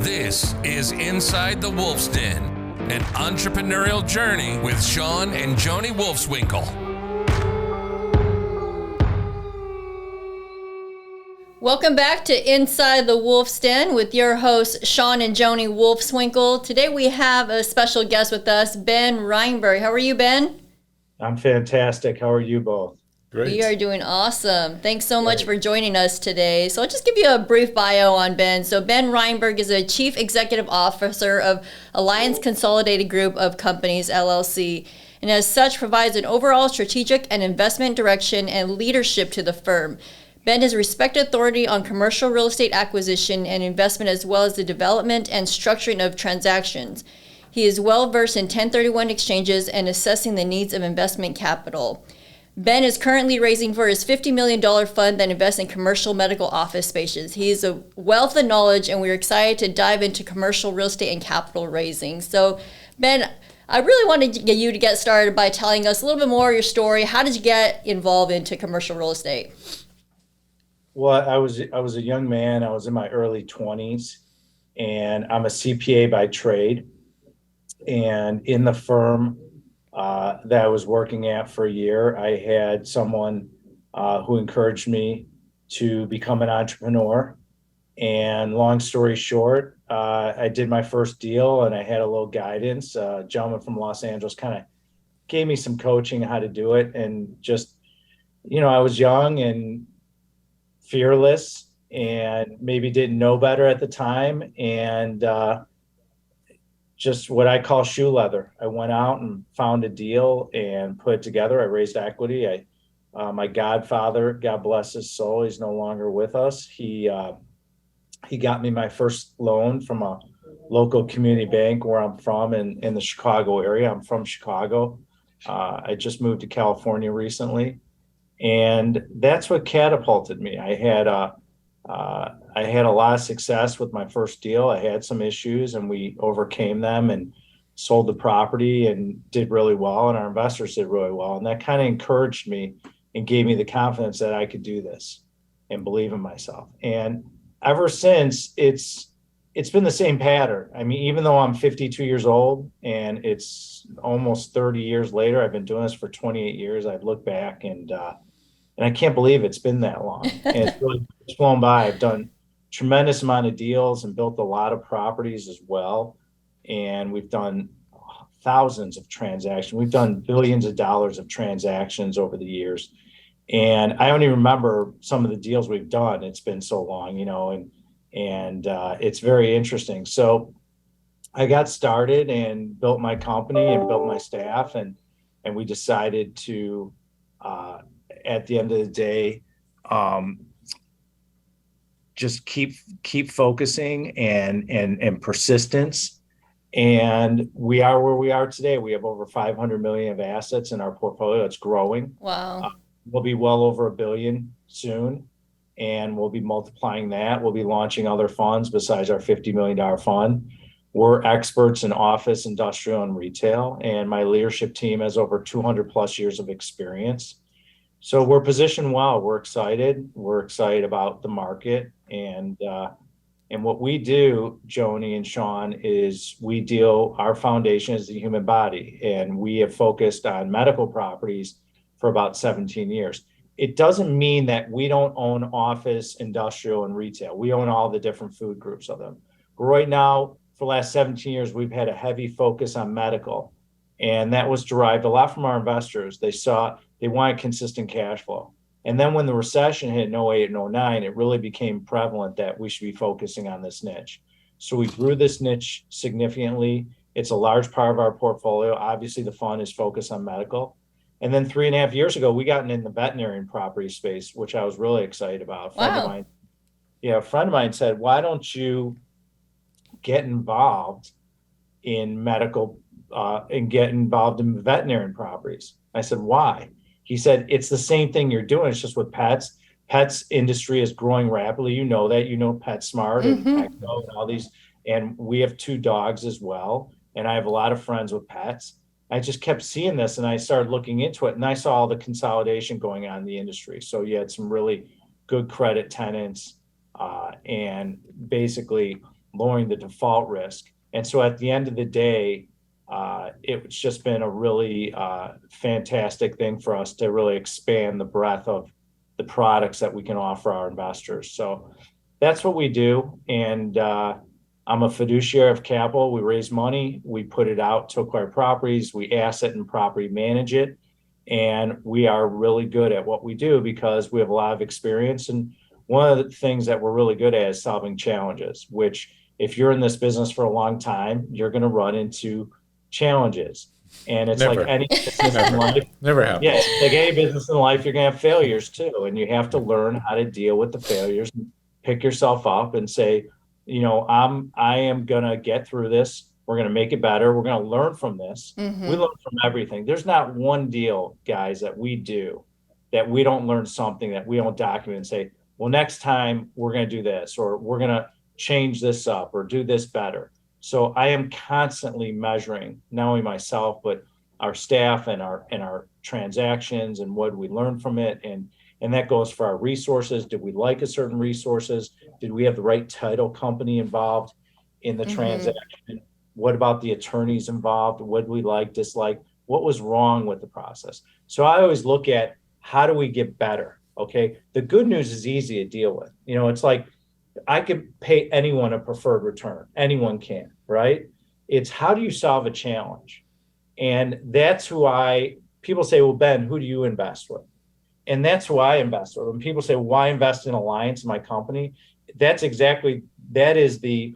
This is Inside the Wolf's Den, an entrepreneurial journey with Shawn and Joni Wolfswinkle. Welcome back to Inside the Wolf's Den with your hosts, Shawn and Joni Wolfswinkle. Today we have a special guest with us, Ben Reinberg. How are you, Ben? I'm fantastic. How are you both? Great. We are doing awesome. Thanks so much for joining us today. So I'll just give you a brief bio on Ben. So Ben Reinberg is a Chief Executive Officer of Alliance Consolidated Group of Companies, LLC, and as such provides an overall strategic and investment direction and leadership to the firm. Ben is a respected authority on commercial real estate acquisition and investment, as well as the development and structuring of transactions. He is well versed in 1031 exchanges and assessing the needs of investment capital. Ben is currently raising for his $50 million fund that invests in commercial medical office spaces. He is a wealth of knowledge, and we're excited to dive into commercial real estate and capital raising. So, Ben, I really wanted to get you to get started by telling us a little bit more of your story. How did you get involved into commercial real estate? Well, I was a young man. I was in my early 20s, and I'm a CPA by trade. And in the firm that I was working at for a year, I had someone who encouraged me to become an entrepreneur. And long story short, I did my first deal and I had a little guidance. A gentleman from Los Angeles kind of gave me some coaching on how to do it. And just, I was young and fearless and maybe didn't know better at the time. And just what I call shoe leather. I went out and found a deal and put it together. I raised equity. My godfather, God bless his soul, he's no longer with us. He got me my first loan from a local community bank where I'm from in the Chicago area. I'm from Chicago. I just moved to California recently, and that's what catapulted me. I had a lot of success with my first deal. I had some issues and we overcame them and sold the property and did really well. And our investors did really well. And that kind of encouraged me and gave me the confidence that I could do this and believe in myself. And ever since, it's been the same pattern. I mean, even though I'm 52 years old and it's almost 30 years later, I've been doing this for 28 years. I look back and I can't believe it's been that long. And it's flown by. I've done tremendous amount of deals and built a lot of properties as well. And we've done thousands of transactions. We've done billions of dollars of transactions over the years. And I only remember some of the deals we've done. It's been so long, and it's very interesting. So I got started and built my company and built my staff, and we decided to, at the end of the day, just keep focusing and persistence. And we are where we are today. We have over 500 million of assets in our portfolio. It's growing. Wow. We'll be well over $1 billion soon, and we'll be multiplying that. We'll be launching other funds besides our $50 million fund. We're experts in office, industrial, and retail, and my leadership team has over 200 plus years of experience. So we're positioned well. We're excited. We're excited about the market. And what we do, Joni and Shawn, is our foundation is the human body. And we have focused on medical properties for about 17 years. It doesn't mean that we don't own office, industrial, and retail. We own all the different food groups of them. But right now, for the last 17 years, we've had a heavy focus on medical. And that was derived a lot from our investors. They wanted consistent cash flow. And then when the recession hit in 08 and 09, it really became prevalent that we should be focusing on this niche. So we grew this niche significantly. It's a large part of our portfolio. Obviously, the fund is focused on medical. And then 3.5 years ago, we got in the veterinarian property space, which I was really excited about. A friend of mine said, why don't you get involved in medical and get involved in veterinarian properties? I said, why? He said, it's the same thing you're doing. It's just with pets. Pets industry is growing rapidly. You know that. PetSmart and Petco and all these. And we have 2 dogs as well. And I have a lot of friends with pets. I just kept seeing this and I started looking into it, and I saw all the consolidation going on in the industry. So you had some really good credit tenants and basically lowering the default risk. And so at the end of the day, it's just been a really fantastic thing for us to really expand the breadth of the products that we can offer our investors. So that's what we do. And I'm a fiduciary of capital. We raise money, we put it out to acquire properties, we asset and property manage it. And we are really good at what we do because we have a lot of experience. And one of the things that we're really good at is solving challenges, which if you're in this business for a long time, you're going to run into challenges. And it's Never. like any business in life. Never happens. Yeah, like any business in life, you're going to have failures too. And you have to learn how to deal with the failures, and pick yourself up and say, I am going to get through this. We're going to make it better. We're going to learn from this. Mm-hmm. We learn from everything. There's not one deal, guys, that we do that we don't learn something that we don't document and say, well, next time we're going to do this, or we're going to change this up or do this better. So I am constantly measuring not only myself, but our staff and our transactions and what we learn from it. And that goes for our resources. Did we like a certain resources? Did we have the right title company involved in the transaction? What about the attorneys involved? What did we like, dislike? What was wrong with the process? So I always look at how do we get better? Okay. The good news is easy to deal with. It's like I could pay anyone a preferred return. Anyone can, right? It's how do you solve a challenge? And that's people say, well, Ben, who do you invest with? And that's who I invest with. When people say, why invest in Alliance, my company? That's the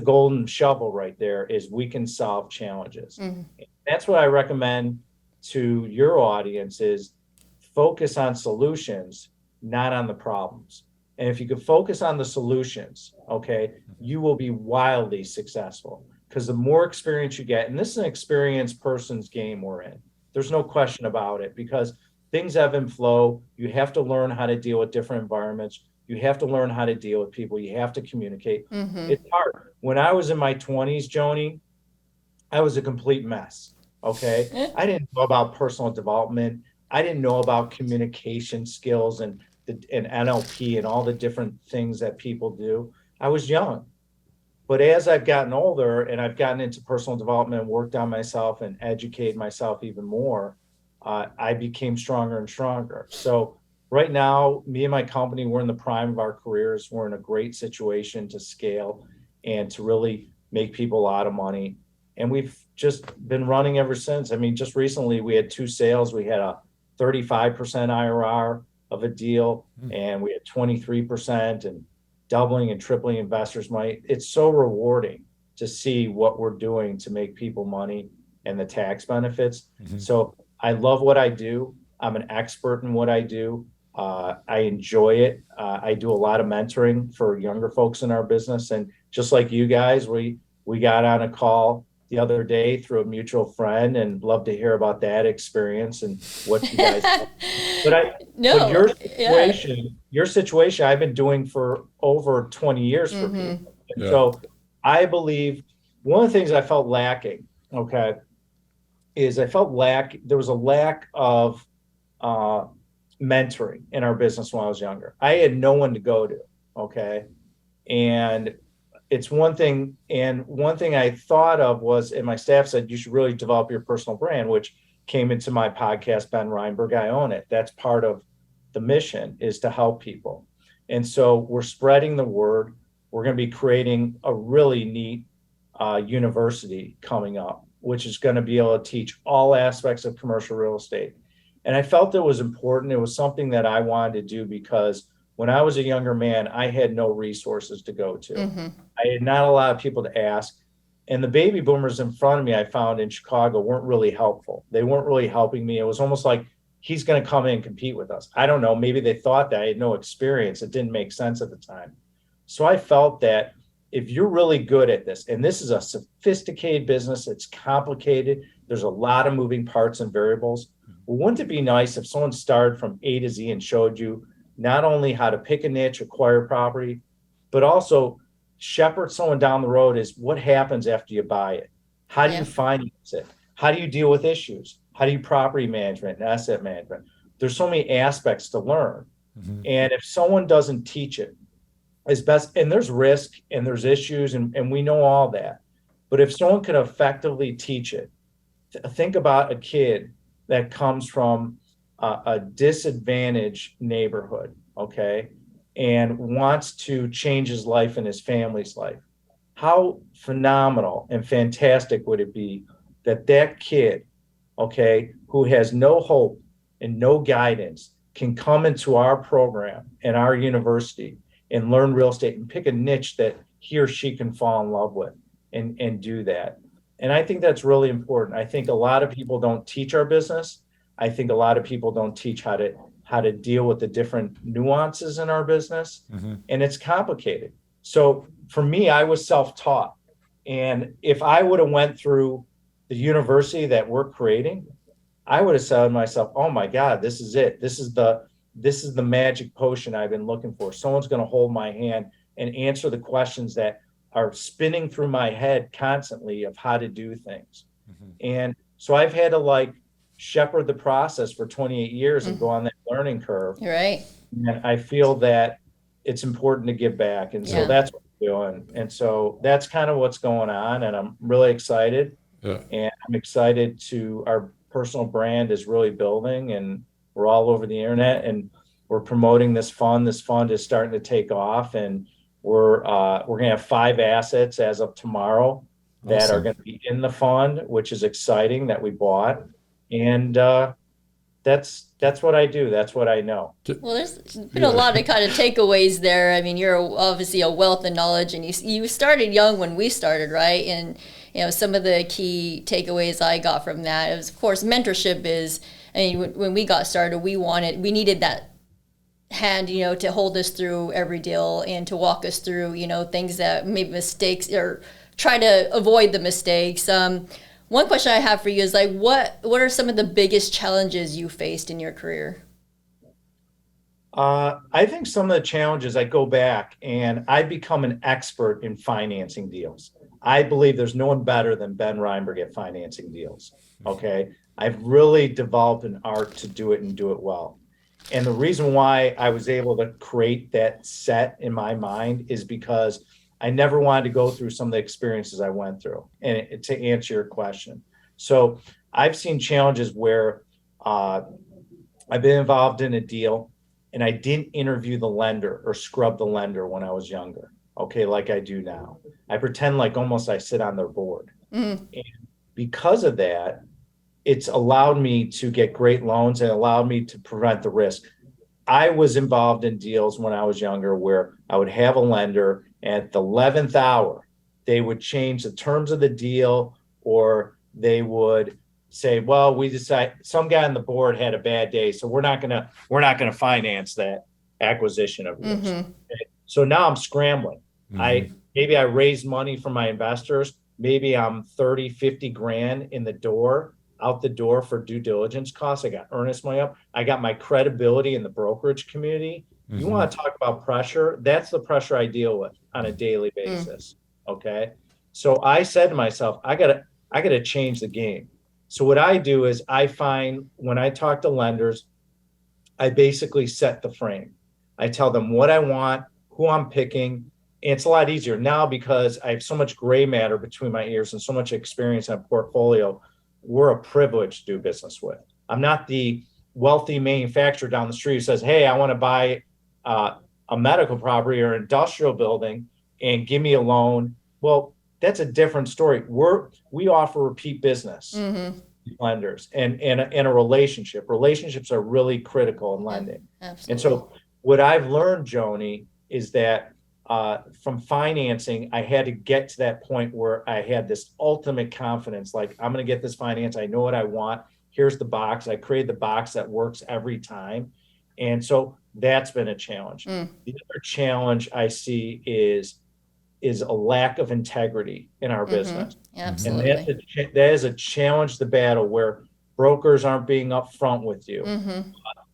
golden shovel right there, is we can solve challenges. Mm-hmm. That's what I recommend to your audience is focus on solutions, not on the problems. And if you can focus on the solutions, okay, you will be wildly successful, because the more experience you get, and this is an experienced person's game we're in, there's no question about it, because things ebb and flow. You have to learn how to deal with different environments. You have to learn how to deal with people. You have to communicate. Mm-hmm. It's hard. When I was in my 20s, Joni, I was a complete mess. Okay. I didn't know about personal development. I didn't know about communication skills and NLP and all the different things that people do. I was young. But as I've gotten older and I've gotten into personal development, worked on myself and educated myself even more, I became stronger and stronger. So right now, me and my company, we're in the prime of our careers. We're in a great situation to scale and to really make people a lot of money. And we've just been running ever since. I mean, just recently we had 2 sales. We had a 35% IRR of a deal, and we had 23%, and doubling and tripling investors' money. It's so rewarding to see what we're doing to make people money and the tax benefits. Mm-hmm. So I love what I do. I'm an expert in what I do. I enjoy it. I do a lot of mentoring for younger folks in our business. And just like you guys, we got on a call the other day through a mutual friend, and love to hear about that experience and what you guys But your situation I've been doing for over 20 years for people. And so I believe one of the things I felt lacking, okay, is there was a lack of mentoring in our business when I was younger. I had no one to go to, okay? And it's one thing, and one thing I thought of was, and my staff said, you should really develop your personal brand, which came into my podcast, Ben Reinberg, I Own It. That's part of the mission, is to help people. And so we're spreading the word. We're going to be creating a really neat university coming up, which is going to be able to teach all aspects of commercial real estate. And I felt it was important. It was something that I wanted to do because when I was a younger man, I had no resources to go to. Mm-hmm. I had not a lot of people to ask. And the baby boomers in front of me, I found in Chicago, weren't really helpful. They weren't really helping me. It was almost like he's going to come in and compete with us. I don't know. Maybe they thought that I had no experience. It didn't make sense at the time. So I felt that if you're really good at this, and this is a sophisticated business, it's complicated, there's a lot of moving parts and variables. Well, wouldn't it be nice if someone started from A to Z and showed you not only how to pick a niche, acquire property, but also shepherd someone down the road is what happens after you buy it. How do you finance it? How do you deal with issues? How do you property management and asset management? There's so many aspects to learn. Mm-hmm. And if someone doesn't teach it, as best, and there's risk and there's issues, and we know all that. But if someone can effectively teach it, think about a kid that comes from a disadvantaged neighborhood, okay, and wants to change his life and his family's life. How phenomenal and fantastic would it be that that kid, okay, who has no hope and no guidance can come into our program and our university and learn real estate and pick a niche that he or she can fall in love with and do that. And I think that's really important. I think a lot of people don't teach our business. I think a lot of people don't teach how to deal with the different nuances in our business. And it's complicated. So for me, I was self-taught. And if I would have went through the university that we're creating, I would have said to myself, oh my God, this is it. This is the magic potion I've been looking for. Someone's going to hold my hand and answer the questions that are spinning through my head constantly of how to do things. And so I've had to shepherd the process for 28 years and go on that learning curve. You're right. And I feel that it's important to give back. And so that's what we're doing. And so that's kind of what's going on. And I'm really excited. And I'm excited our personal brand is really building, and we're all over the internet, and we're promoting this fund. This fund is starting to take off, and we're going to have 5 assets as of tomorrow that are going to be in the fund, which is exciting that we bought. And that's what I do. That's what I know. Well, there's been a lot of kind of takeaways there. I mean, you're obviously a wealth of knowledge, and you started young when we started, right? And some of the key takeaways I got from that is, of course, mentorship is. I mean, when we got started, we needed that hand, to hold us through every deal and to walk us through, things that maybe mistakes, or try to avoid the mistakes. One question I have for you is what are some of the biggest challenges you faced in your career? I think some of the challenges, I go back and I become an expert in financing deals. I believe there's no one better than Ben Reinberg at financing deals. Okay. I've really developed an art to do it and do it well. And the reason why I was able to create that set in my mind is because I never wanted to go through some of the experiences I went through. And to answer your question. So I've seen challenges where I've been involved in a deal and I didn't interview the lender or scrub the lender when I was younger. Okay, like I do now. I pretend like almost I sit on their board. And because of that, it's allowed me to get great loans and allowed me to prevent the risk. I was involved in deals when I was younger where I would have a lender, and at the 11th hour, they would change the terms of the deal, or they would say, well, we decide some guy on the board had a bad day, so we're not gonna finance that acquisition of yours. Okay? So now I'm scrambling. Maybe I raised money from my investors. Maybe I'm 30, 50 grand out the door for due diligence costs. I got earnest money up. I got my credibility in the brokerage community. You want to talk about pressure? That's the pressure I deal with on a daily basis. Okay. So I said to myself, I gotta change the game. So what I do is I find when I talk to lenders, I basically set the frame. I tell them what I want, who I'm picking. And it's a lot easier now because I have so much gray matter between my ears and so much experience in a portfolio. We're a privilege to do business with. I'm not the wealthy manufacturer down the street who says, hey, I want to buy a medical property or industrial building and give me a loan. Well, that's a different story. We offer repeat business lenders and a relationship. Relationships are really critical in lending. Absolutely. And so what I've learned, Joni, is that from financing, I had to get to that point where I had this ultimate confidence, like I'm going to get this finance. I know what I want. Here's the box. I create the box that works every time. And so that's been a challenge. The other challenge I see is a lack of integrity in our business. Absolutely. And that is a challenge to battle where brokers aren't being upfront with you.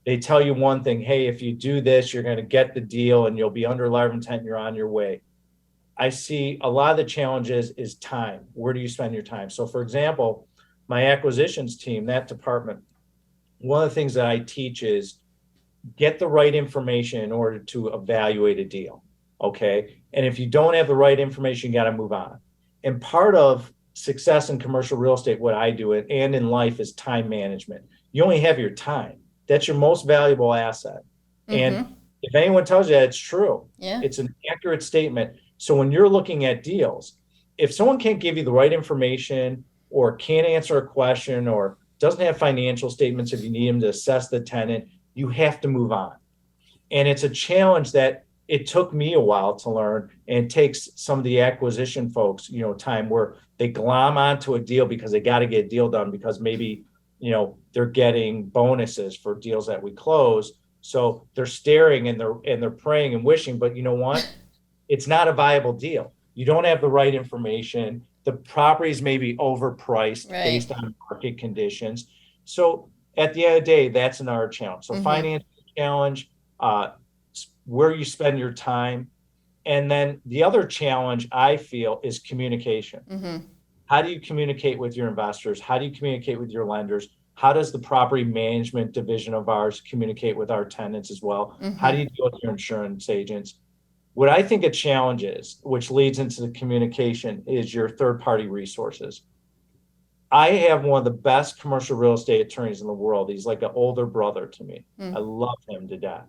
They tell you one thing, hey, if you do this, you're going to get the deal and you'll be under letter of intent and you're on your way. I see a lot of the challenges is time. Where do you spend your time? So for example, my acquisitions team, that department, one of the things that I teach is get the right information in order to evaluate a deal. Okay. And if you don't have the right information, you got to move on. And part of success in commercial real estate, what I do it and in life, is time management. You only have your time. That's your most valuable asset. And if anyone tells you that, it's true. Yeah. It's an accurate statement. So when you're looking at deals, if someone can't give you the right information or can't answer a question or doesn't have financial statements if you need them to assess the tenant, you have to move on. And it's a challenge that it took me a while to learn, and it takes some of the acquisition folks, time, where they glom onto a deal because they got to get a deal done because maybe, they're getting bonuses for deals that we close. So they're staring and they're praying and wishing, but you know what? It's not a viable deal. You don't have the right information. The properties may be overpriced based on market conditions. So at the end of the day, that's another challenge. So financial challenge, where you spend your time. And then the other challenge I feel is communication. How do you communicate with your investors? How do you communicate with your lenders? How does the property management division of ours communicate with our tenants as well? How do you deal with your insurance agents? What I think a challenge is, which leads into the communication, is your third-party resources. I have one of the best commercial real estate attorneys in the world. He's like an older brother to me. I love him to death.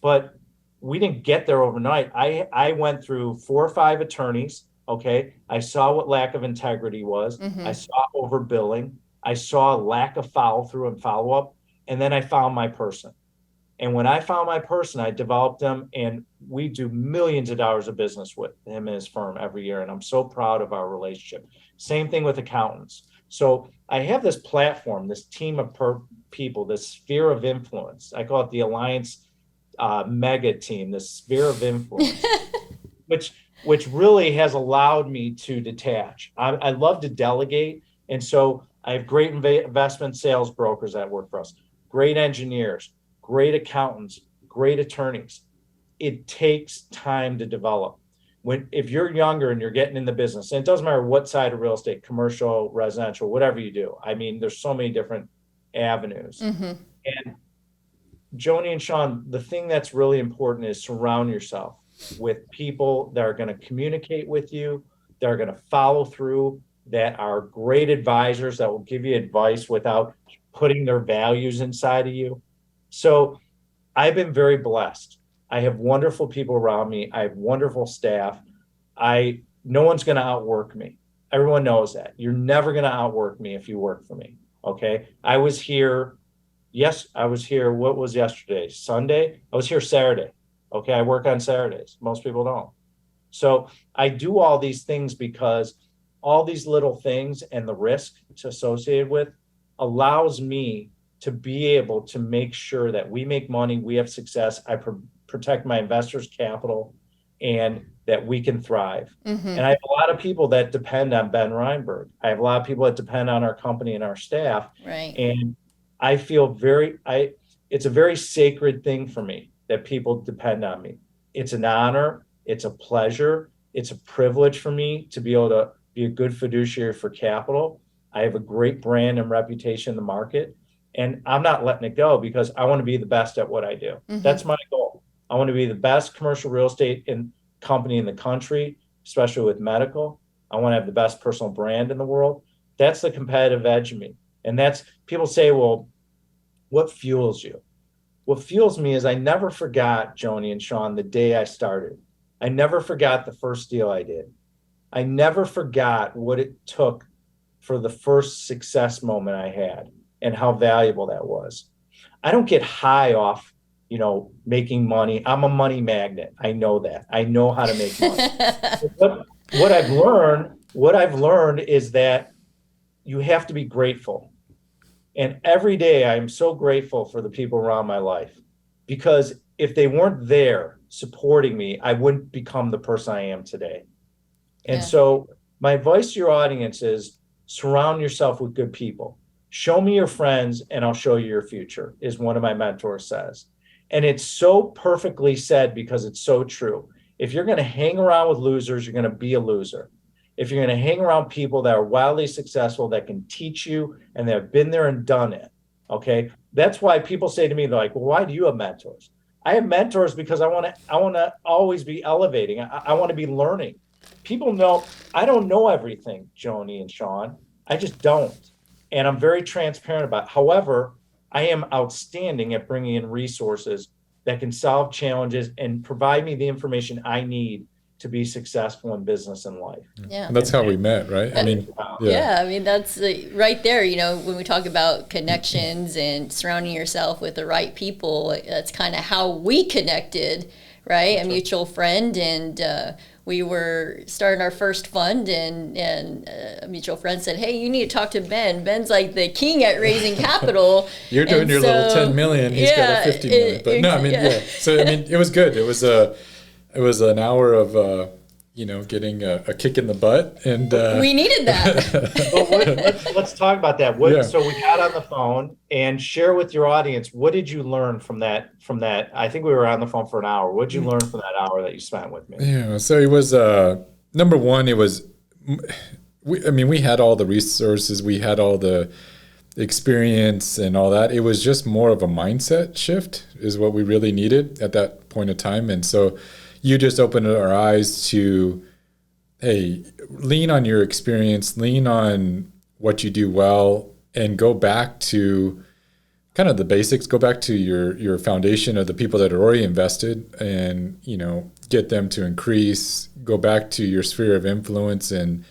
But we didn't get there overnight. I went through 4 or 5 attorneys. Okay. I saw what lack of integrity was. I saw overbilling. I saw lack of follow through and follow up. And then I found my person. And when I found my person, I developed them, and we do millions of dollars of business with him and his firm every year. And I'm so proud of our relationship. Same thing with accountants. So I have this platform, this team of people, this sphere of influence. I call it the Alliance mega team, the sphere of influence, which really has allowed me to detach. I love to delegate. And so I have great investment sales brokers that work for us, great engineers, great accountants, great attorneys. It takes time to develop. If you're younger and you're getting in the business, and it doesn't matter what side of real estate, commercial, residential, whatever you do. I mean, there's so many different avenues. And Joni and Shawn, the thing that's really important is surround yourself with people that are going to communicate with you, that are going to follow through, that are great advisors that will give you advice without putting their values inside of you. So I've been very blessed. I have wonderful people around me. I have wonderful staff. No one's going to outwork me. Everyone knows that. You're never going to outwork me if you work for me. Okay. I was here. What was yesterday? Sunday? I was here Saturday. Okay. I work on Saturdays. Most people don't. So I do all these things because all these little things and the risk it's associated with allows me to be able to make sure that we make money, we have success, I protect my investors' capital, and that we can thrive. And I have a lot of people that depend on Ben Reinberg. I have a lot of people that depend on our company and our staff. Right. And I feel it's a very sacred thing for me that people depend on me. It's an honor. It's a pleasure. It's a privilege for me to be able to be a good fiduciary for capital. I have a great brand and reputation in the market. And I'm not letting it go because I want to be the best at what I do. That's my goal. I want to be the best commercial real estate company in the country, especially with medical. I want to have the best personal brand in the world. That's the competitive edge of me. And that's, people say, well, what fuels you? What fuels me is I never forgot, Joni and Shawn, the day I started. I never forgot the first deal I did. I never forgot what it took for the first success moment I had and how valuable that was. I don't get high off, making money. I'm a money magnet. I know that. I know how to make money. What I've learned is that you have to be grateful. And every day I'm so grateful for the people around my life, because if they weren't there supporting me, I wouldn't become the person I am today. And so my advice to your audience is surround yourself with good people. Show me your friends and I'll show you your future, is one of my mentors says. And it's so perfectly said because it's so true. If you're going to hang around with losers, you're going to be a loser. If you're going to hang around people that are wildly successful, that can teach you and that have been there and done it, okay? That's why people say to me, they're like, well, why do you have mentors? I have mentors because I want to always be elevating. I want to be learning. People know I don't know everything, Joni and Shawn. I just don't. And I'm very transparent about it. However, I am outstanding at bringing in resources that can solve challenges and provide me the information I need to be successful in business and life. Yeah. And that's how we met, right? I mean, Yeah, I mean, that's right there, when we talk about connections and surrounding yourself with the right people, that's kind of how we connected, right? That's a mutual friend, and we were starting our first fund, and a mutual friend said, hey, you need to talk to Ben. Ben's like the king at raising capital. You're doing and your little 10 million, he's got a 50 million. But no, I mean, yeah. So, I mean, it was good. It was an hour of, getting a kick in the butt, and we needed that. Well, let's talk about that. So we got on the phone, and share with your audience, what did you learn from that? I think we were on the phone for an hour. What did you learn from that hour that you spent with me? Yeah, so it was number one. It was, we had all the resources, we had all the experience and all that. It was just more of a mindset shift is what we really needed at that point of time, and so. You just opened our eyes to, hey, lean on your experience, lean on what you do well, and go back to kind of the basics, go back to your foundation of the people that are already invested, and, get them to increase, go back to your sphere of influence, and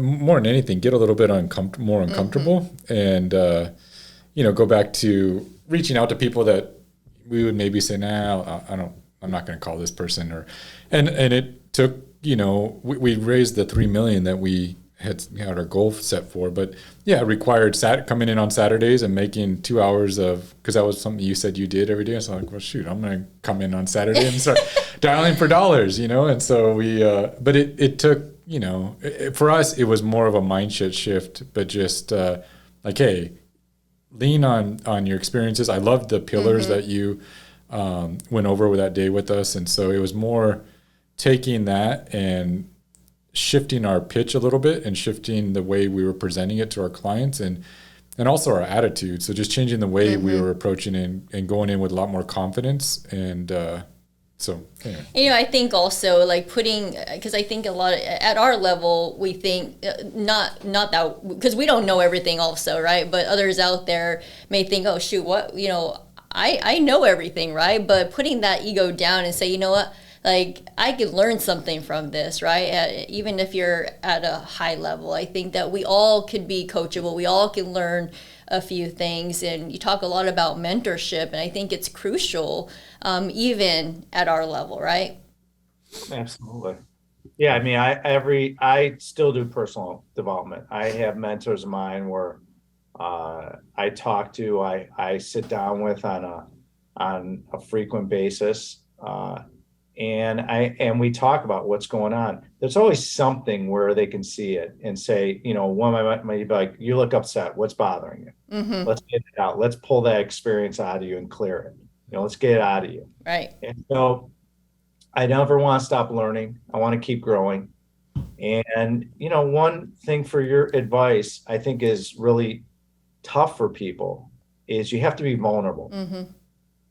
more than anything, get a little bit more uncomfortable, and, go back to reaching out to people that we would maybe say, nah, I'm not going to call this person, and it took, we raised the $3 million that we had our goal set for, but yeah, it required coming in on Saturdays and making 2 hours because that was something you said you did every day. So I'm like, well, shoot, I'm going to come in on Saturday and start dialing for dollars, and so we, but it took, for us, it was more of a mindset shift, but just like, hey, lean on your experiences. I loved the pillars that you went over with that day with us, and so it was more taking that and shifting our pitch a little bit and shifting the way we were presenting it to our clients, and also our attitude. So just changing the way we were approaching and going in with a lot more confidence, and so anyway. I think also like because I think a lot at our level we think not that, because we don't know everything also, right? But others out there may think, oh shoot, what I know everything, right? But putting that ego down and say, you know what, like I could learn something from this, right? Even if you're at a high level, I think that we all could be coachable. We all can learn a few things. And you talk a lot about mentorship, and I think it's crucial, even at our level, right? Absolutely. Yeah, I mean, I still do personal development. I have mentors of mine where I talk to, I sit down with on a frequent basis, and we talk about what's going on. There's always something where they can see it and say, one might be like, you look upset. What's bothering you? Let's get it out. Let's pull that experience out of you and clear it. Let's get it out of you. Right. And so I never want to stop learning. I want to keep growing. And, one thing for your advice, I think is really tough for people is you have to be vulnerable.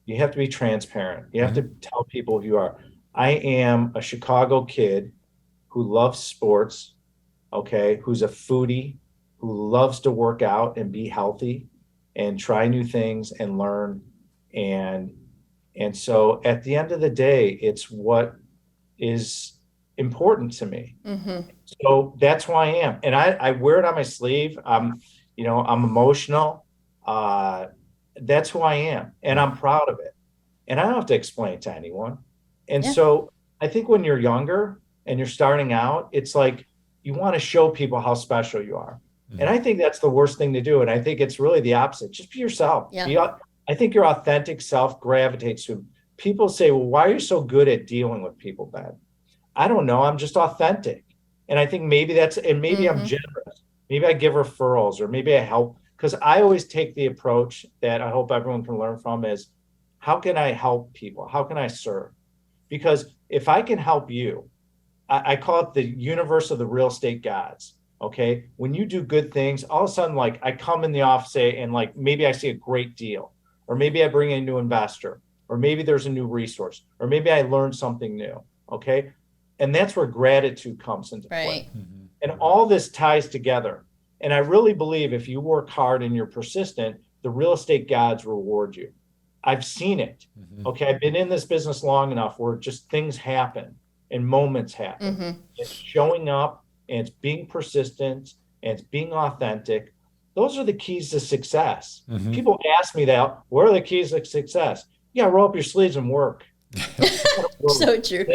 You have to be transparent. You have to tell people who you are. I am a Chicago kid who loves sports, okay, who's a foodie, who loves to work out and be healthy and try new things and learn. And so at the end of the day, it's what is important to me. So that's who I am. And I wear it on my sleeve. I'm emotional. That's who I am. And I'm proud of it. And I don't have to explain it to anyone. And so I think when you're younger and you're starting out, it's like you want to show people how special you are. And I think that's the worst thing to do. And I think it's really the opposite. Just be yourself. I think your authentic self gravitates to people. Say, well, why are you so good at dealing with people, Ben? I don't know. I'm just authentic. And I think maybe maybe I'm generous. Maybe I give referrals, or maybe I help. Because I always take the approach that I hope everyone can learn from is, how can I help people? How can I serve? Because if I can help you, I call it the universe of the real estate gods. Okay. When you do good things, all of a sudden, like I come in the office and like, maybe I see a great deal, or maybe I bring in a new investor, or maybe there's a new resource, or maybe I learned something new. Okay. And that's where gratitude comes into play. Right. And all this ties together. And I really believe if you work hard and you're persistent, the real estate gods reward you. I've seen it. Okay. I've been in this business long enough where just things happen and moments happen. It's showing up and it's being persistent and it's being authentic. Those are the keys to success. People ask me that, what are the keys to success? Yeah, roll up your sleeves and work. So true.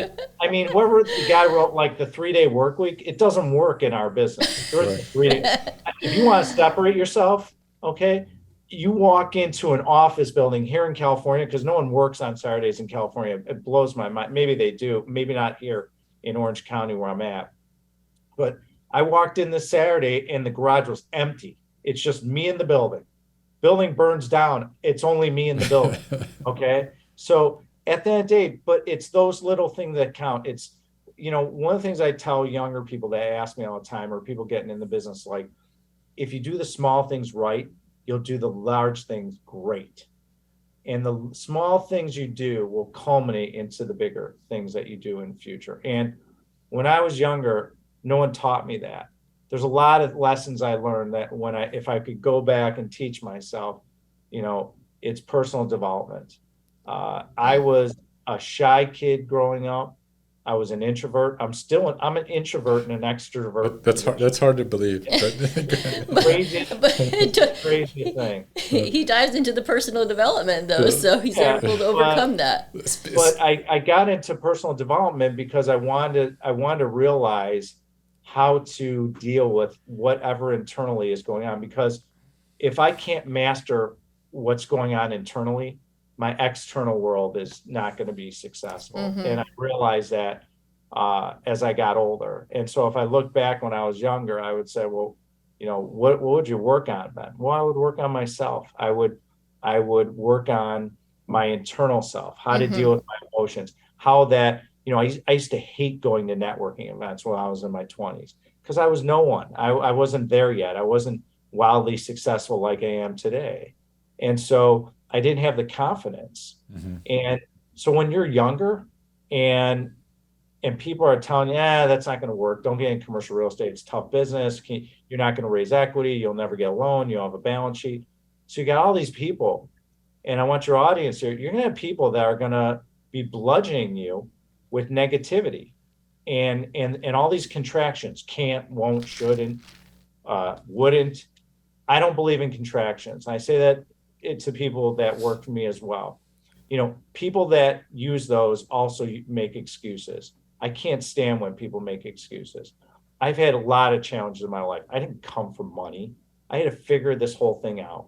I mean, whoever the guy wrote like the 3-day work week, it doesn't work in our business. If you want to separate yourself, okay, you walk into an office building here in California, because no one works on Saturdays in California. It blows my mind. Maybe they do, maybe not here in Orange County where I'm at. But I walked in this Saturday and the garage was empty. It's just me in the building. Building burns down. It's only me in the building. Okay. So at the end of the day, but it's those little things that count. It's, one of the things I tell younger people that ask me all the time, or people getting in the business, like, if you do the small things right, you'll do the large things great. And the small things you do will culminate into the bigger things that you do in the future. And when I was younger, no one taught me that. There's a lot of lessons I learned that if I could go back and teach myself, it's personal development. I was a shy kid growing up. I was an introvert. I'm an introvert and an extrovert. That's hard to believe. Crazy thing. He dives into the personal development though, so he's able to overcome that. But I got into personal development because I wanted to realize how to deal with whatever internally is going on. Because if I can't master what's going on internally, my external world is not going to be successful. And I realized that as I got older. And so if I look back when I was younger, I would say, well, what would you work on then? Well, I would work on myself. I would work on my internal self, how to deal with my emotions, how that, I used to hate going to networking events when I was in my 20s because I was no one. I wasn't there yet. I wasn't wildly successful like I am today. And so I didn't have the confidence. And so when you're younger and people are telling you, that's not going to work. Don't get in commercial real estate. It's tough business. You're not going to raise equity. You'll never get a loan. You'll have a balance sheet. So you got all these people. And I want your audience here. You're going to have people that are going to be bludgeoning you with negativity and all these contractions. Can't, won't, shouldn't, wouldn't. I don't believe in contractions. I say that to people that work for me as well. People that use those also make excuses. I can't stand when people make excuses. I've had a lot of challenges in my life. I didn't come from money. I had to figure this whole thing out.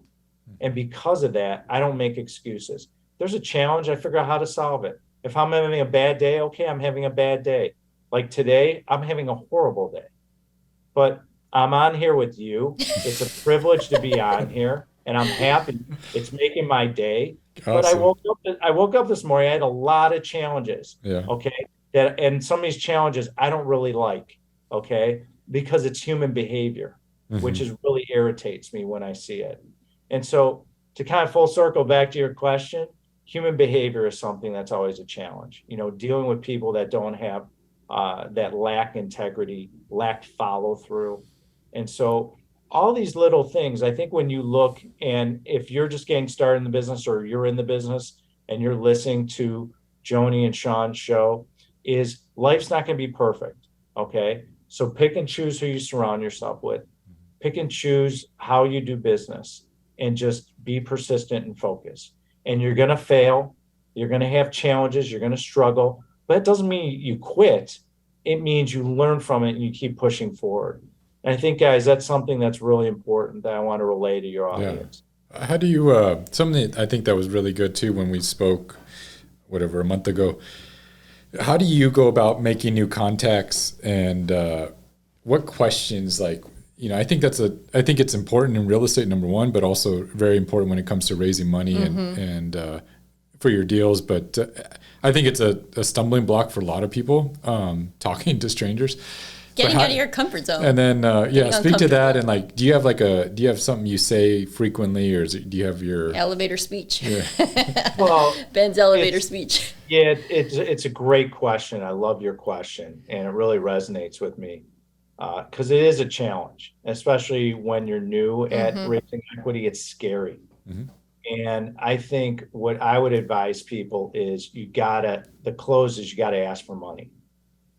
And because of that, I don't make excuses. There's a challenge, I figure out how to solve it. If I'm having a bad day, okay, I'm having a bad day. Like today, I'm having a horrible day. But I'm on here with you. It's a privilege to be on here. And I'm happy. It's making my day. Awesome. But I woke up this morning. I had a lot of challenges. Yeah. Okay. And some of these challenges I don't really like. Okay. Because it's human behavior, which is really irritates me when I see it. And so to kind of full circle back to your question, human behavior is something that's always a challenge. Dealing with people that don't have that lack integrity, lack follow through. And so all these little things, I think when you look, and if you're just getting started in the business or you're in the business and you're listening to Joni and Shawn's show, is life's not going to be perfect. Okay. So pick and choose who you surround yourself with. Pick and choose how you do business and just be persistent and focused. And you're going to fail. You're going to have challenges. You're going to struggle, but it doesn't mean you quit. It means you learn from it and you keep pushing forward. And I think, guys, that's something that's really important that I want to relay to your audience. Yeah. How do you, something I think that was really good too when we spoke, a month ago, how do you go about making new contacts and what questions, I think it's important in real estate, number one, but also very important when it comes to raising money and for your deals. But I think it's a stumbling block for a lot of people, talking to strangers. Getting out of your comfort zone. And then, speak to that. uncomfortable. And like, do you have something you say frequently, or do you have your Elevator speech. Yeah. Well, Ben's elevator speech. yeah, it's a great question. I love your question, and it really resonates with me because it is a challenge, especially when you're new at raising equity. It's scary. And I think what I would advise people is you gotta ask for money.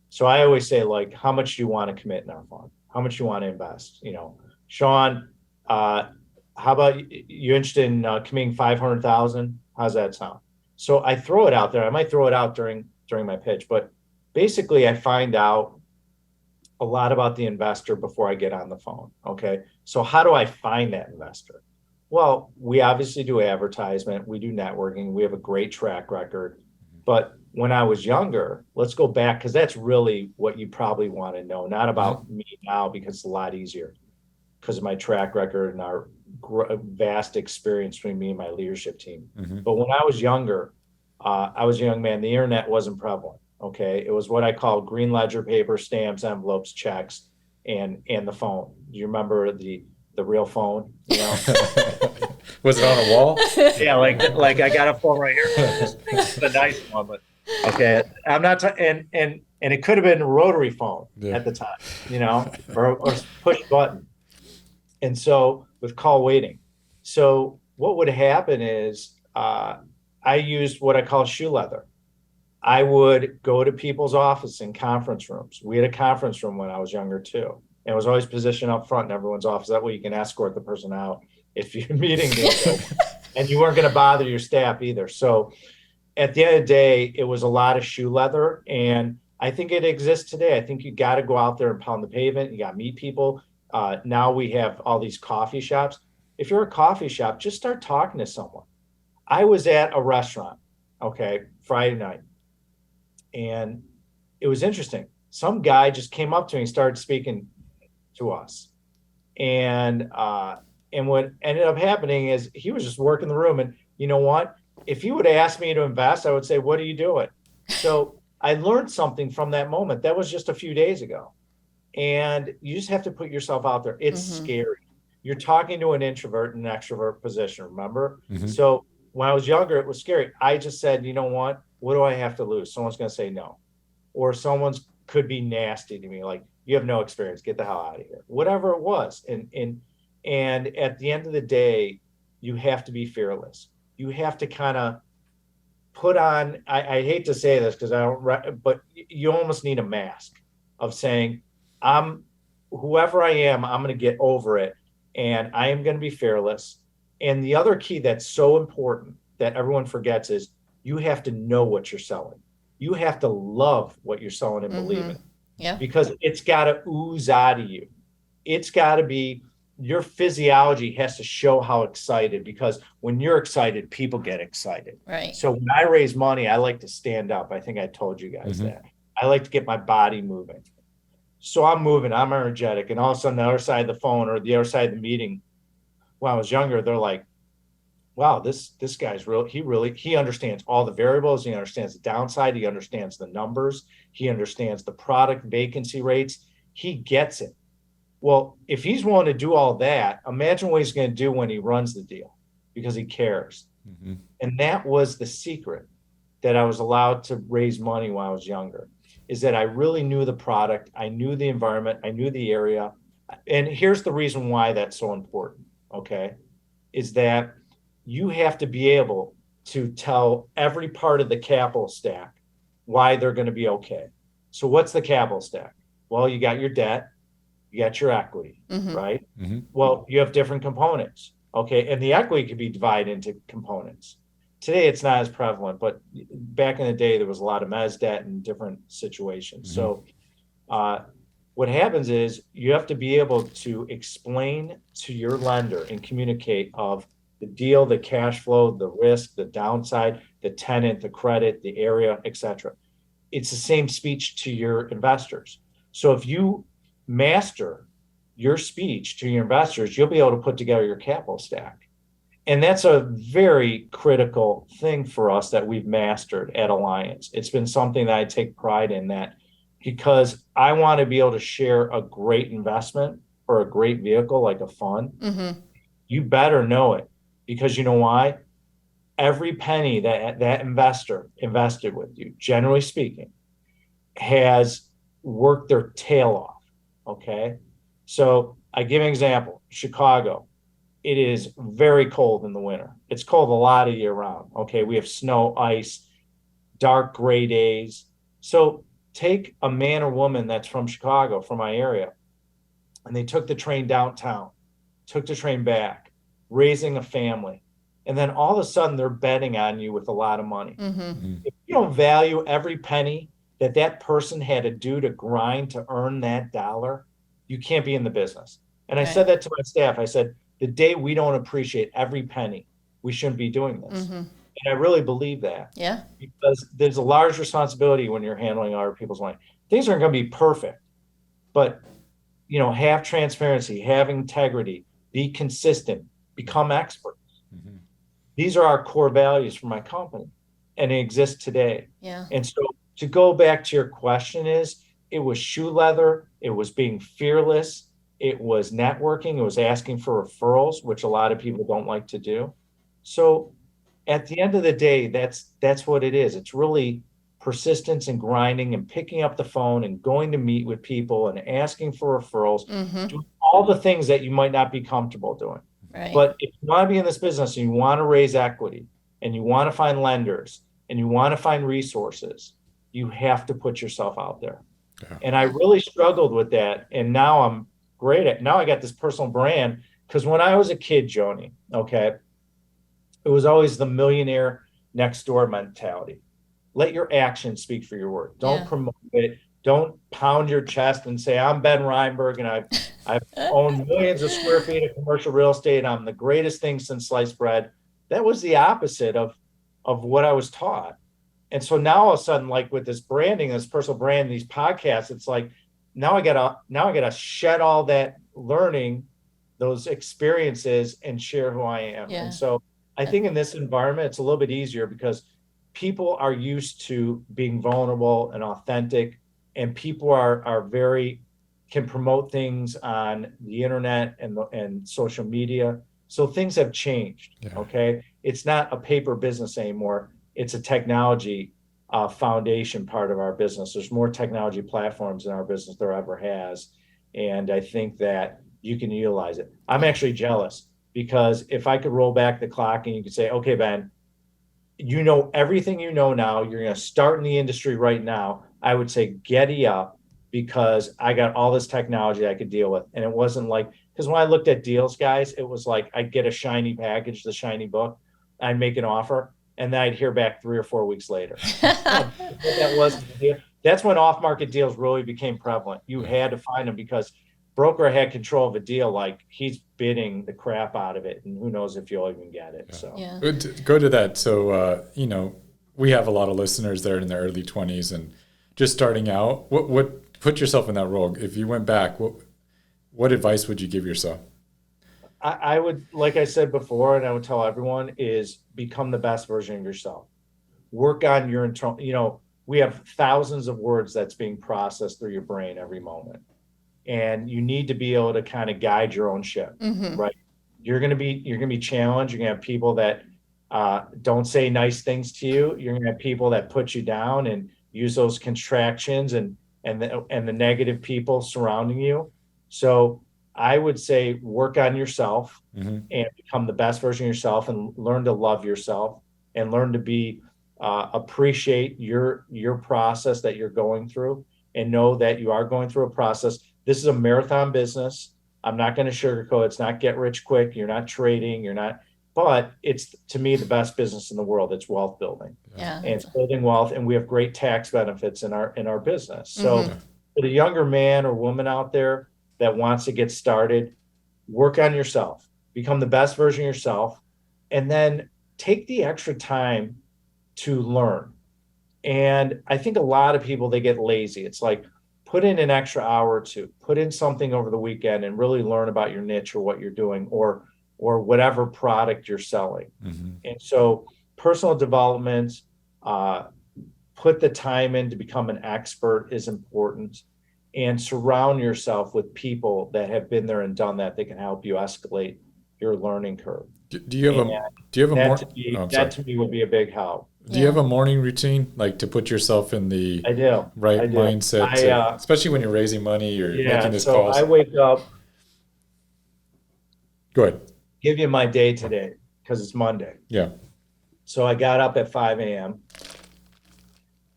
So I always say, like, how much do you want to commit in our fund? How much you want to invest? You know, Shawn, how about you interested in committing 500,000? How's that sound? So I throw it out there. I might throw it out during my pitch, but basically I find out a lot about the investor before I get on the phone. Okay. So how do I find that investor? Well, we obviously do advertisement. We do networking. We have a great track record. But when I was younger, let's go back, because that's really what you probably want to know, not about me now, because it's a lot easier because of my track record and our vast experience between me and my leadership team. But when I was younger, I was a young man. The internet wasn't prevalent. Okay. It was what I call green ledger paper, stamps, envelopes, checks, and the phone. Do you remember the real phone? You know? Was it on a wall? Yeah, like I got a phone right here. It's the nice one, but okay. I'm not and it could have been a rotary phone at the time, you know, or push button. And so with call waiting. So what would happen is I used what I call shoe leather. I would go to people's office in conference rooms. We had a conference room when I was younger too. And it was always positioned up front in everyone's office. That way you can escort the person out if your meeting didn't go. And you weren't going to bother your staff either. So at the end of the day, it was a lot of shoe leather. And I think it exists today. I think you got to go out there and pound the pavement. You got to meet people. Now we have all these coffee shops. If you're a coffee shop, just start talking to someone. I was at a restaurant, Friday night. And it was interesting. Some guy just came up to me and started speaking to us. And what ended up happening is he was just working the room. And you know what? If he would have asked me to invest, I would say, what are you doing? So I learned something from that moment. That was just a few days ago. And you just have to put yourself out there. It's scary. You're talking to an introvert in an extrovert position, remember? So when I was younger, it was scary. I just said, you know what do I have to lose? Someone's going to say no. Or someone's could be nasty to me, like, you have no experience, get the hell out of here, whatever it was. And at the end of the day, you have to be fearless. You have to kind of put on, I hate to say this because but you almost need a mask of saying, whoever I am, I'm going to get over it. And I am going to be fearless. And the other key that's so important that everyone forgets is you have to know what you're selling. You have to love what you're selling and believe in. Yeah. Because it's got to ooze out of you. It's got to be, your physiology has to show how excited, because when you're excited, people get excited. Right. So when I raise money, I like to stand up. I think I told you guys that. I like to get my body moving. So I'm moving, I'm energetic. And all of a sudden, the other side of the phone or the other side of the meeting, when I was younger, they're like, wow, this guy's real. He understands all the variables. He understands the downside. He understands the numbers. He understands the product vacancy rates. He gets it. Well, if he's willing to do all that, imagine what he's going to do when he runs the deal, because he cares. And that was the secret that I was allowed to raise money when I was younger, is that I really knew the product. I knew the environment. I knew the area. And here's the reason why that's so important, is that you have to be able to tell every part of the capital stack why they're going to be okay. So what's the capital stack? Well, you got your debt, you got your equity, right? Well, you have different components, and the equity could be divided into components. Today, it's not as prevalent, but back in the day, there was a lot of mezz debt in different situations. So what happens is you have to be able to explain to your lender and communicate of the deal, the cash flow, the risk, the downside, the tenant, the credit, the area, etc. It's the same speech to your investors. So if you master your speech to your investors, you'll be able to put together your capital stack. And that's a very critical thing for us that we've mastered at Alliance. It's been something that I take pride in, that because I want to be able to share a great investment or a great vehicle like a fund. You better know it, because you know why? Every penny that investor invested with you, generally speaking, has worked their tail off. Okay. So I give an example. Chicago, it is very cold in the winter. It's cold a lot of year round. Okay. We have snow, ice, dark gray days. So take a man or woman that's from Chicago, from my area, and they took the train downtown, took the train back, raising a family. And then all of a sudden they're betting on you with a lot of money. If you don't value every penny that person had to do to grind to earn that dollar, you can't be in the business. And I said that to my staff. I said, the day we don't appreciate every penny, we shouldn't be doing this. And I really believe that. Yeah. Because there's a large responsibility when you're handling other people's money. Things aren't going to be perfect, but have transparency, have integrity, be consistent, become experts. These are our core values for my company, and it exists today. Yeah. And so to go back to your question it was shoe leather, it was being fearless, it was networking, it was asking for referrals, which a lot of people don't like to do. So at the end of the day, that's what it is. It's really persistence and grinding and picking up the phone and going to meet with people and asking for referrals, doing all the things that you might not be comfortable doing. Right. But if you want to be in this business and you want to raise equity and you want to find lenders and you want to find resources, you have to put yourself out there. Yeah. And I really struggled with that. And now I'm great at, now I got this personal brand, because when I was a kid, Joni, okay, it was always the millionaire next door mentality. Let your actions speak for your word. Don't promote it. Don't pound your chest and say, I'm Ben Reinberg and I've owned millions of square feet of commercial real estate. I'm the greatest thing since sliced bread. That was the opposite of what I was taught. And so now all of a sudden, like with this branding, this personal brand, these podcasts, it's like, now I gotta shed all that learning, those experiences, and share who I am. Yeah. And so I think in this environment, it's a little bit easier because people are used to being vulnerable and authentic, and people are can promote things on the internet and social media. So things have changed. Yeah. Okay. It's not a paper business anymore. It's a technology foundation part of our business. There's more technology platforms in our business there ever has. And I think that you can utilize it. I'm actually jealous, because if I could roll back the clock and you could say, okay, Ben, you know everything you know now, you're going to start in the industry right now, I would say giddy up, because I got all this technology I could deal with. And it wasn't like, because when I looked at deals, guys, it was like I'd get a shiny package, the shiny book, I'd make an offer, and then I'd hear back 3 or 4 weeks later. That wasn't the deal. That's when off-market deals really became prevalent. You had to find them, because broker had control of a deal, like he's bidding the crap out of it, and who knows if you'll even get it. So go to that. So we have a lot of listeners there in their early 20s and just starting out. What put yourself in that role? If you went back, what advice would you give yourself? I would, like I said before, and I would tell everyone, is become the best version of yourself. Work on your internal, we have thousands of words that's being processed through your brain every moment. And you need to be able to kind of guide your own ship, right? You're going to be challenged. You're going to have people that don't say nice things to you. You're going to have people that put you down and use those contractions and the negative people surrounding you. So I would say work on yourself and become the best version of yourself, and learn to love yourself, and learn to be appreciate your process that you're going through, and know that you are going through a process. This is a marathon business. I'm not going to sugarcoat. It's not get rich quick. You're not trading. But it's, to me, the best business in the world. It's wealth building. Yeah. And it's building wealth. And we have great tax benefits in our business. So for the younger man or woman out there that wants to get started, work on yourself, become the best version of yourself, and then take the extra time to learn. And I think a lot of people, they get lazy. It's like, put in an extra hour or two, put in something over the weekend and really learn about your niche or what you're doing, or whatever product you're selling. And so personal development, put the time in to become an expert is important, and surround yourself with people that have been there and done that can help you escalate your learning curve. Do you have a That more? to me, Oh, I'm that sorry. to me would be a big help. Do you have a morning routine, like to put yourself in the I do. right I do. mindset, especially when you're raising money, you're making these So calls? I wake up, Go ahead. give you my day today because it's Monday. Yeah. So I got up at 5 a.m.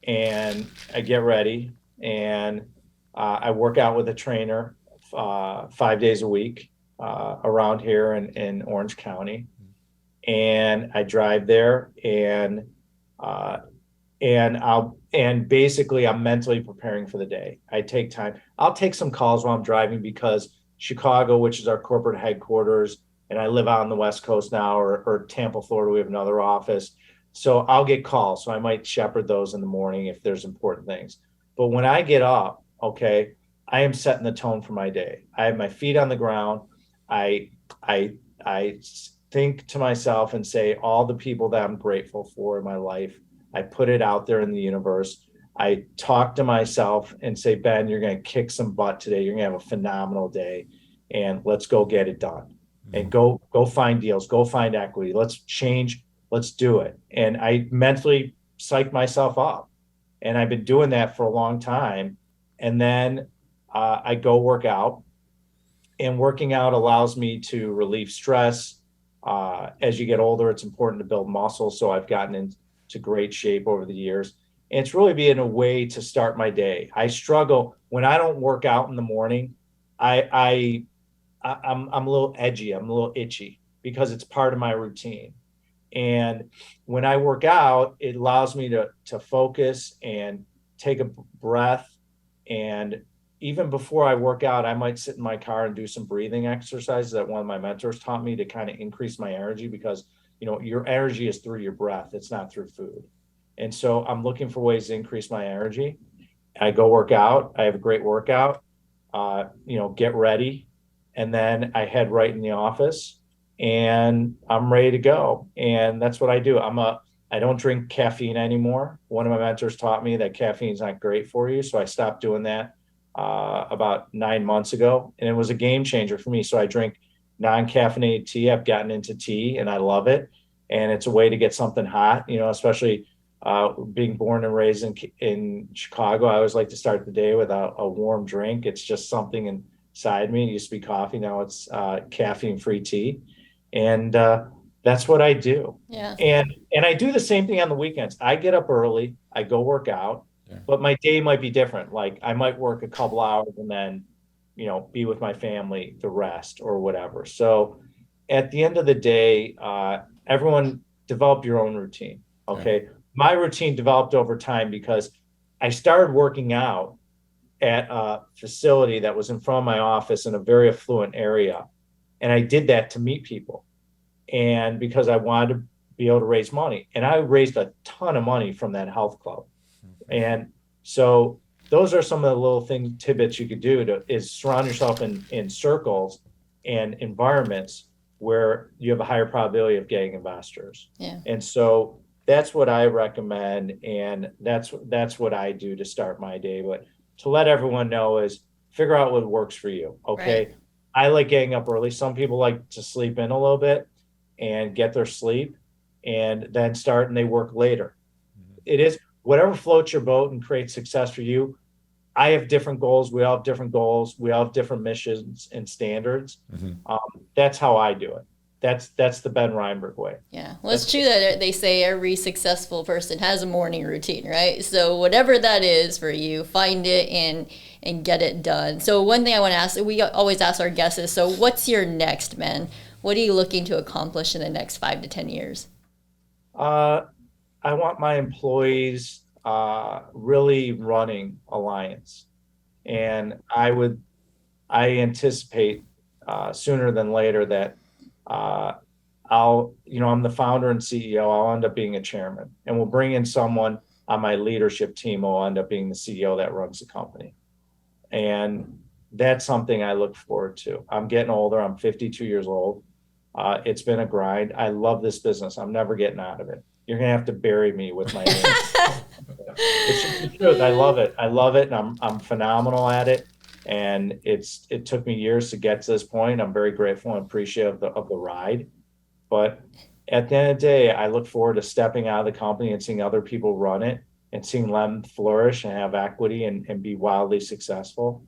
and I get ready, and I work out with a trainer 5 days a week around here in Orange County. And I drive there, and basically I'm mentally preparing for the day. I take time. I'll take some calls while I'm driving because Chicago, which is our corporate headquarters, and I live out on the West Coast now, or Tampa, Florida, we have another office. So I'll get calls. So I might shepherd those in the morning if there's important things. But when I get up, okay, I am setting the tone for my day. I have my feet on the ground. I think to myself and say all the people that I'm grateful for in my life. I put it out there in the universe. I talk to myself and say, Ben, you're going to kick some butt today. You're going to have a phenomenal day, and let's go get it done. And go find deals, go find equity. Let's change. Let's do it. And I mentally psych myself up, and I've been doing that for a long time. And then I go work out, and working out allows me to relieve stress. As you get older, it's important to build muscle. So I've gotten into great shape over the years. And it's really been a way to start my day. I struggle when I don't work out in the morning. I'm a little edgy. I'm a little itchy because it's part of my routine. And when I work out, it allows me to focus and take a breath. And even before I work out, I might sit in my car and do some breathing exercises that one of my mentors taught me to kind of increase my energy, because, you know, your energy is through your breath. It's not through food. And so I'm looking for ways to increase my energy. I go work out. I have a great workout, get ready. And then I head right in the office, and I'm ready to go. And that's what I do. I don't drink caffeine anymore. One of my mentors taught me that caffeine is not great for you. So I stopped doing that about 9 months ago, and it was a game changer for me. So I drink non-caffeinated tea. I've gotten into tea, and I love it. And it's a way to get something hot, especially being born and raised in Chicago. I always like to start the day with a warm drink. It's just something inside me. It used to be coffee. Now it's caffeine-free tea. And that's what I do. Yeah. And I do the same thing on the weekends. I get up early, I go work out, but my day might be different. Like I might work a couple hours and then, be with my family the rest or whatever. So at the end of the day, everyone develop your own routine. Okay. Yeah. My routine developed over time because I started working out at a facility that was in front of my office in a very affluent area. And I did that to meet people, and because I wanted to be able to raise money. And I raised a ton of money from that health club. And so those are some of the little tidbits you could do is surround yourself in circles and environments where you have a higher probability of getting investors. Yeah. And so that's what I recommend. And that's what I do to start my day. But to let everyone know is figure out what works for you. Okay. Right. I like getting up early. Some people like to sleep in a little bit and get their sleep and then start, and they work later. Mm-hmm. It is whatever floats your boat and creates success for you. I have different goals. We all have different goals. We all have different missions and standards. Mm-hmm. That's how I do it. That's the Ben Reinberg way. Yeah. Well, it's true that they say every successful person has a morning routine, right? So whatever that is for you, find it and get it done. So one thing I want to ask, we always ask our guests is, so what's your next, Ben? What are you looking to accomplish in the next 5 to 10 years? I want my employees really running Alliance. And I anticipate sooner than later that I'm the founder and CEO. I'll end up being a chairman, and we'll bring in someone on my leadership team who will end up being the CEO that runs the company. And that's something I look forward to. I'm getting older. I'm 52 years old. It's been a grind. I love this business. I'm never getting out of it. You're going to have to bury me with my name. It's just the truth. I love it. I love it, and I'm phenomenal at it. And it took me years to get to this point. I'm very grateful and appreciative of the ride. But at the end of the day, I look forward to stepping out of the company and seeing other people run it and seeing them flourish and have equity and be wildly successful.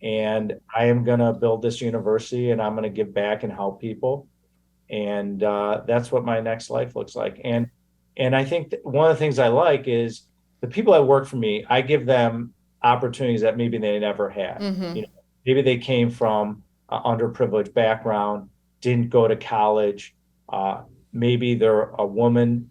And I am going to build this university, and I'm going to give back and help people. And that's what my next life looks like. And I think one of the things I like is the people that work for me, I give them opportunities that maybe they never had. You know, maybe they came from an underprivileged background, didn't go to college. Maybe they're a woman.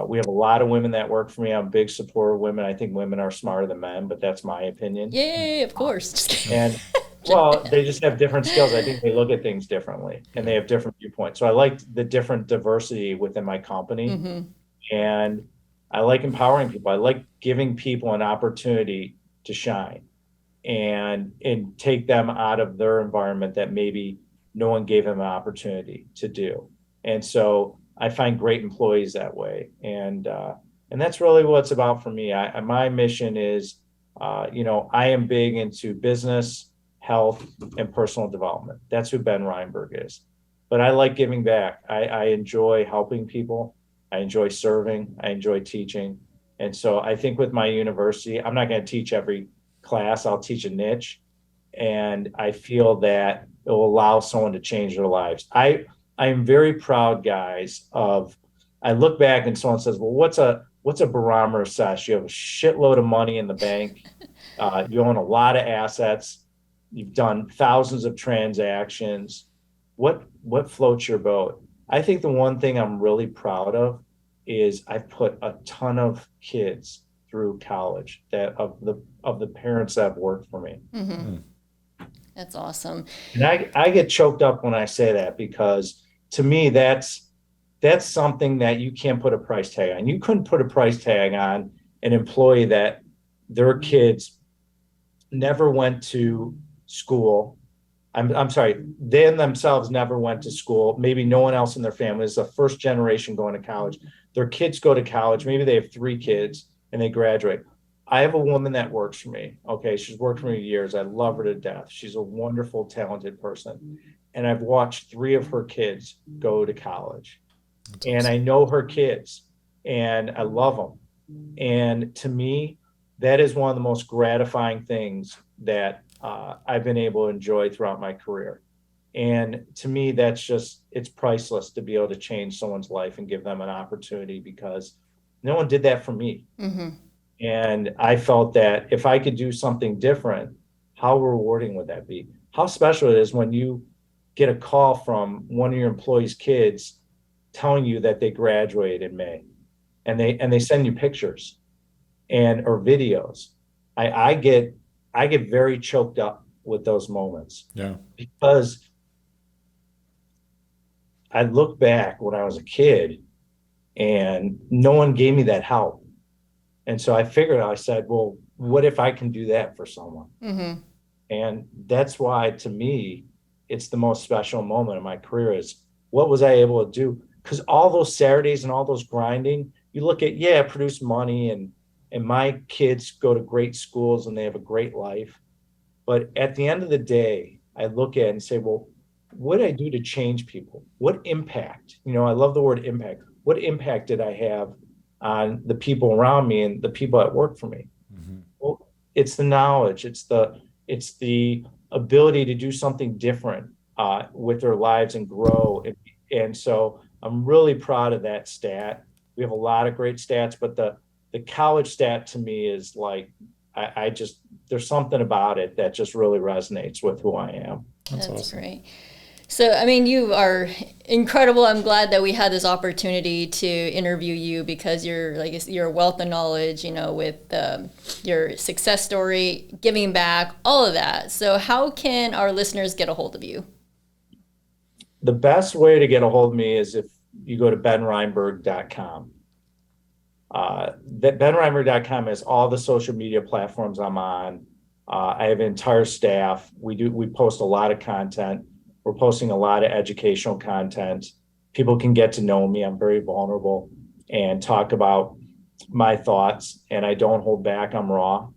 We have a lot of women that work for me. I'm a big supporter of women. I think women are smarter than men, but that's my opinion. Yay, of course. And well, they just have different skills. I think they look at things differently and they have different viewpoints. So I like the different diversity within my company. And I like empowering people. I like giving people an opportunity to shine and take them out of their environment that maybe no one gave them an opportunity to do. And so I find great employees that way. And that's really what it's about for me. My mission is, I am big into business, health, and personal development. That's who Ben Reinberg is. But I like giving back. I enjoy helping people. I enjoy serving. I enjoy teaching. And so I think with my university, I'm not going to teach every class. I'll teach a niche. And I feel that it will allow someone to change their lives. I am very proud, guys, I look back and someone says, well, what's a barometer assess? You have a shitload of money in the bank. You own a lot of assets. You've done thousands of transactions. What floats your boat? I think the one thing I'm really proud of is I've put a ton of kids through college that of the parents that have worked for me. That's awesome. And I get choked up when I say that, because to me, that's something that you can't put a price tag on. You couldn't put a price tag on an employee that their kids never went to school. I'm sorry, they themselves never went to school. Maybe no one else in their family is the first generation going to college. Their kids go to college. Maybe they have 3 kids and they graduate. I have a woman that works for me. Okay. She's worked for me years. I love her to death. She's a wonderful, talented person. And I've watched 3 of her kids go to college. That's awesome. And I know her kids and I love them. And to me, that is one of the most gratifying things that I've been able to enjoy throughout my career. And to me, it's priceless to be able to change someone's life and give them an opportunity, because no one did that for me. And I felt that if I could do something different, how rewarding would that be? How special it is when you get a call from one of your employees' kids telling you that they graduated in May, and they send you pictures or videos. I get very choked up with those moments. Yeah. Because I look back when I was a kid and no one gave me that help. And so I said, well, what if I can do that for someone? And that's why, to me, it's the most special moment in my career is what was I able to do? Because all those Saturdays and all those grinding, you look at, produce money and my kids go to great schools and they have a great life. But at the end of the day, I look at it and say, well, what did I do to change people? What impact? I love the word impact. What impact did I have on the people around me and the people that work for me? Well, it's the knowledge. It's the ability to do something different with their lives and grow. And so I'm really proud of that stat. We have a lot of great stats, but the college stat to me is like, there's something about it that just really resonates with who I am. That's awesome. Great. So, I mean, you are incredible. I'm glad that we had this opportunity to interview you, because you're a wealth of knowledge, with your success story, giving back, all of that. So how can our listeners get a hold of you? The best way to get a hold of me is if you go to benreinberg.com. That benreinberg.com has all the social media platforms I'm on. I have an entire staff. We post a lot of content. We're posting a lot of educational content. People can get to know me. I'm very vulnerable and talk about my thoughts, and I don't hold back. I'm raw.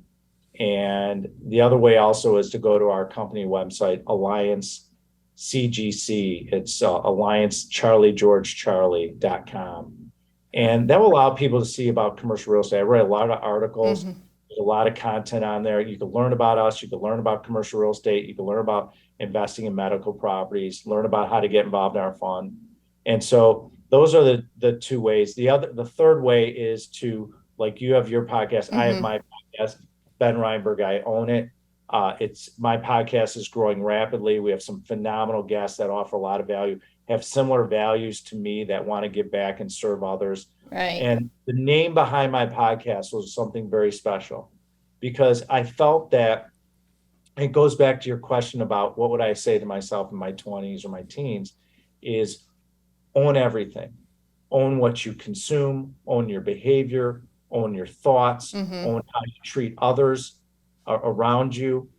And the other way also is to go to our company website, Alliance CGC. It's alliancecharliegeorgecharlie.com. And that will allow people to see about commercial real estate. I write a lot of articles. There's a lot of content on there. You can learn about us. You can learn about commercial real estate. You can learn about investing in medical properties, learn about how to get involved in our fund. And so those are the two ways. The third way is to, like, you have your podcast. I have my podcast, Ben Reinberg. I own it. My podcast is growing rapidly. We have some phenomenal guests that offer a lot of value, have similar values to me, that want to give back and serve others. Right. And the name behind my podcast was something very special, because I felt that it goes back to your question about what would I say to myself in my 20s or my teens, is own everything. Own what you consume, own your behavior, own your thoughts, own how you treat others around you.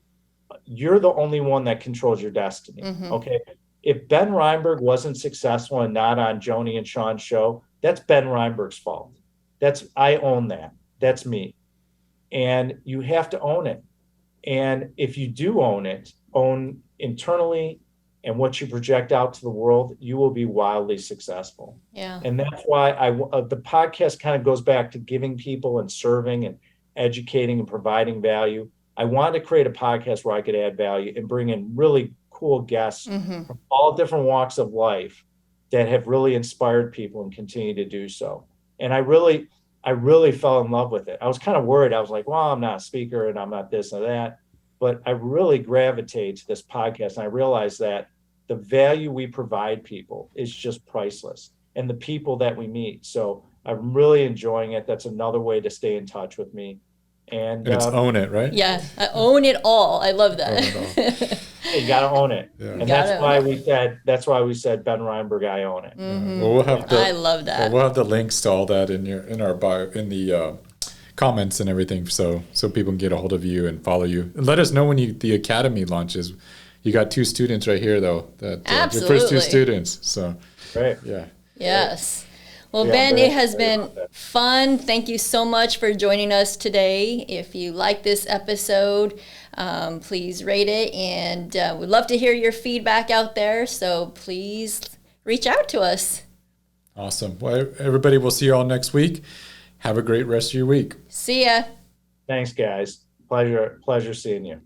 You're the only one that controls your destiny. Okay. If Ben Reinberg wasn't successful and not on Joni and Shawn's show, that's Ben Reinberg's fault. I own that. That's me. And you have to own it. And if you do own it, own internally and what you project out to the world, you will be wildly successful. Yeah. And that's why the podcast kind of goes back to giving people and serving and educating and providing value. I wanted to create a podcast where I could add value and bring in really cool guests from all different walks of life that have really inspired people and continue to do so. And I really fell in love with it. I was kind of worried. I was like, well, I'm not a speaker and I'm not this or that, but I really gravitated to this podcast. And I realized that the value we provide people is just priceless, and the people that we meet. So I'm really enjoying it. That's another way to stay in touch with me. And it's own it, right? Yeah, I own it all. I love that. You got to own it. Yeah. And that's why we said Ben Reinberg, I own it. Well, we'll have I love that. Well, we'll have the links to all that in our bio, in the comments and everything, so people can get a hold of you and follow you. And let us know when the academy launches. You got 2 students right here, though. That your first 2 students. So Right. yeah. Yes. Well, Yeah, Ben, very it has excited been about that. fun. Thank you so much for joining us today. If you like this episode, please rate it. And we'd love to hear your feedback out there. So please reach out to us. Awesome. Well, everybody, we'll see you all next week. Have a great rest of your week. See ya. Thanks, guys. Pleasure seeing you.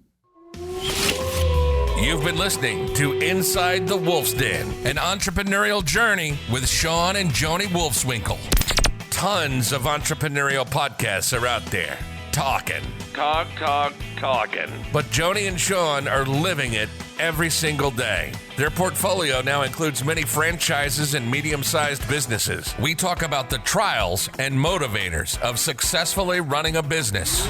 You've been listening to Inside the Wolf's Den, an entrepreneurial journey with Shawn and Joni Wolfswinkle. Tons of entrepreneurial podcasts are out there. Talking. But Joni and Shawn are living it every single day. Their portfolio now includes many franchises and medium-sized businesses. We talk about the trials and motivators of successfully running a business.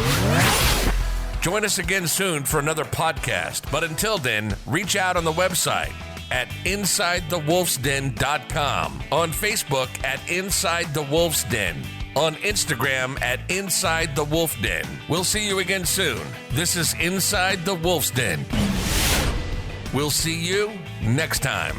Join us again soon for another podcast. But until then, reach out on the website at InsideTheWolfsDen.com, on Facebook at Inside the Wolf's Den, on Instagram at Inside the Wolf Den. We'll see you again soon. This is Inside the Wolf's Den. We'll see you next time.